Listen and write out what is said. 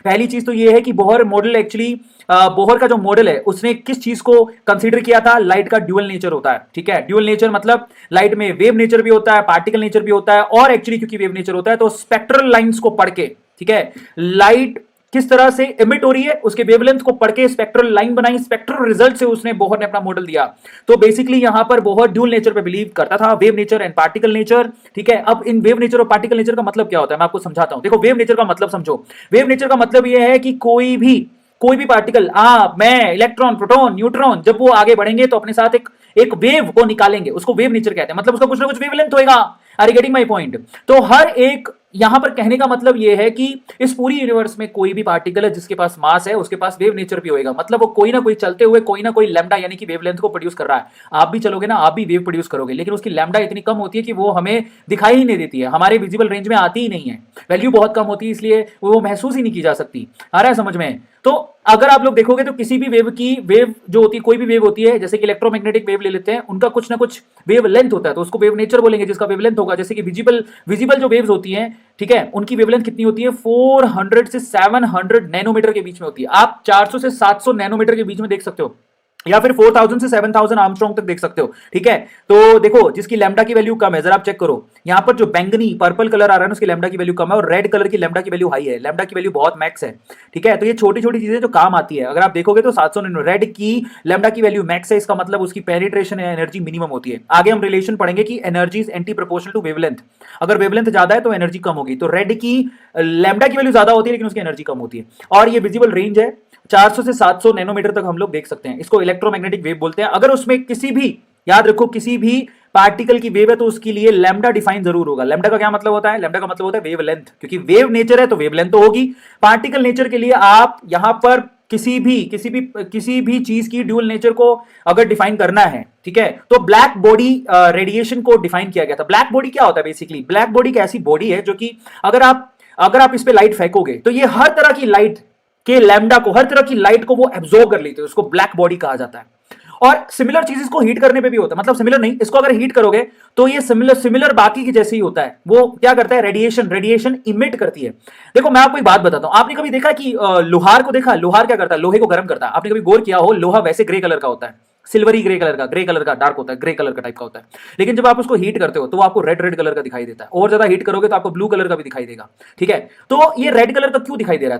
पहली चीज तो ये है कि बोहर मॉडल एक्चुअली बोहर का जो मॉडल है उसने किस चीज को कंसीडर किया था, लाइट का ड्यूअल नेचर होता है। ठीक है, ड्यूअल नेचर मतलब लाइट में वेव नेचर भी होता है, पार्टिकल नेचर भी होता है, और एक्चुअली क्योंकि वेव नेचर होता है तो स्पेक्ट्रल लाइंस को पढ़ के, ठीक है, लाइट किस तरह से इमिट हो रही है उसके वेवलेंथ को पढ़ के स्पेक्ट्रल लाइन बनाई, स्पेक्ट्रल रिजल्ट से उसने बोहर ने अपना मॉडल दिया। तो बेसिकली यहां पर बोहर ड्यूल नेचर पे बिलीव करता था, wave nature and particle nature. ठीक है, अब इन वेव नेचर और पार्टिकल नेचर का मतलब क्या होता है मैं आपको समझाता हूं। देखो, वेव नेचर का मतलब समझो। वेव नेचर का मतलब यह है कि कोई भी पार्टिकल, आप, मैं, इलेक्ट्रॉन, प्रोटॉन, न्यूट्रॉन, जब वो आगे बढ़ेंगे तो अपने साथ एक वेव को निकालेंगे, उसको वेव नेचर कहते हैं। मतलब उसका कुछ ना कुछ वेवलेंथ होएगा। Are you getting my point? तो हर एक यहां पर कहने का मतलब यह है कि इस पूरी यूनिवर्स में कोई भी पार्टिकल है जिसके पास मास है उसके पास वेव नेचर भी होएगा। मतलब वो कोई ना कोई चलते हुए कोई ना कोई लैम्डा यानी कि वेवलेंथ को प्रोड्यूस कर रहा है। आप भी चलोगे ना, आप भी वेव प्रोड्यूस करोगे, लेकिन उसकी लैम्डा इतनी कम होती है कि वो हमें दिखाई ही नहीं देती है, हमारे विजिबल रेंज में आती ही नहीं है। वैल्यू बहुत कम होती है, इसलिए वो महसूस ही नहीं की जा सकती। आ रहा है समझ में? तो अगर आप लोग देखोगे तो किसी भी वेव जो होती है, कोई भी वेव होती है, जैसे कि इलेक्ट्रोमैग्नेटिक वेव ले लेते हैं, उनका कुछ ना कुछ वेव लेंथ होता है, तो उसको वेव नेचर बोलेंगे जिसका वेवलेंथ होगा। जैसे कि विजिबल जो वेव्स होती हैं, ठीक है, उनकी वेवलेंथ कितनी होती है? 400 से 700 नैनोमीटर के बीच में होती है। आप 400 से 700 नैनोमीटर के बीच में देख सकते हो, या फिर 4000 से 7000 आर्मस्ट्रॉन्ग तक देख सकते हो। ठीक है, तो देखो जिसकी लैम्डा की वैल्यू कम है, जरा आप चेक करो, यहां पर जो बैंगनी पर्पल कलर आ रहा है ना, उसकी लैम्डा की वैल्यू कम है, और रेड कलर की लैम्डा की वैल्यू हाई है। लैम्डा की वैल्यू बहुत मैक्स है। ठीक है, तो ये छोटी छोटी चीजें जो काम आती है, अगर आप देखोगे तो 700 रेड की लैम्डा की वैल्यू मैक्स है, इसका मतलब उसकी पेनिट्रेशन एनर्जी मिनिमम होती है। आगे हम रिलेशन पढ़ेंगे कि energy is anti proportional to wavelength. अगर वेवलेंथ ज्यादा है तो एनर्जी कम होगी। तो रेड की लैम्डा की वैल्यू ज्यादा होती है लेकिन उसकी एनर्जी कम होती है। और ये विजिबल रेंज है 400 से 700 नैनोमीटर तक हम लोग देख सकते हैं। इसको इलेक्ट्रोमैग्नेटिक वेव बोलते हैं। अगर उसमें किसी भी, याद रखो, किसी भी पार्टिकल की वेव है तो उसके लिए लैम्डा डिफाइन जरूर होगा। लैम्डा का क्या मतलब होता है? लैम्डा का मतलब होता है वेवलेंथ, क्योंकि वेव नेचर है तो वेवलेंथ तो होगी। पार्टिकल नेचर के लिए आप यहां पर किसी भी चीज की ड्यूअल नेचर को अगर डिफाइन करना है, ठीक है, तो ब्लैक बॉडी रेडिएशन को डिफाइन किया गया था। ब्लैक बॉडी क्या होता है? बेसिकली ब्लैक बॉडी एक ऐसी बॉडी है जो कि अगर आप इस पे लाइट फेंकोगे तो ये हर तरह की लाइट के लैम्डा को, हर तरह की लाइट को वो एब्जॉर्ब कर लेते हैं। उसको ब्लैक बॉडी कहा जाता है। और सिमिलर चीज इसको हीट करने पे भी होता है, मतलब सिमिलर नहीं, इसको अगर हीट करोगे तो ये सिमिलर बाकी की जैसे ही होता है। वो क्या करता है? रेडिएशन इमिट करती है। देखो मैं आपको एक बात बताता हूं, आपने कभी देखा कि लोहार को देखा? लोहार क्या करता है? लोहे को गर्म करता है। आपने कभी गौर किया हो? लोहा वैसे ग्रे कलर का होता है, सिल्वरी ग्रे कलर का डार्क होता है, ग्रे कलर का टाइप का होता है। लेकिन जब आप उसको हीट करते हो तो वो आपको रेड कलर का दिखाई देता है, और ज्यादा हीट करोगे तो आपको ब्लू कलर का भी दिखाई देगा। ठीक है, तो ये रेड कलर का क्यों दिखाई दे रहा है?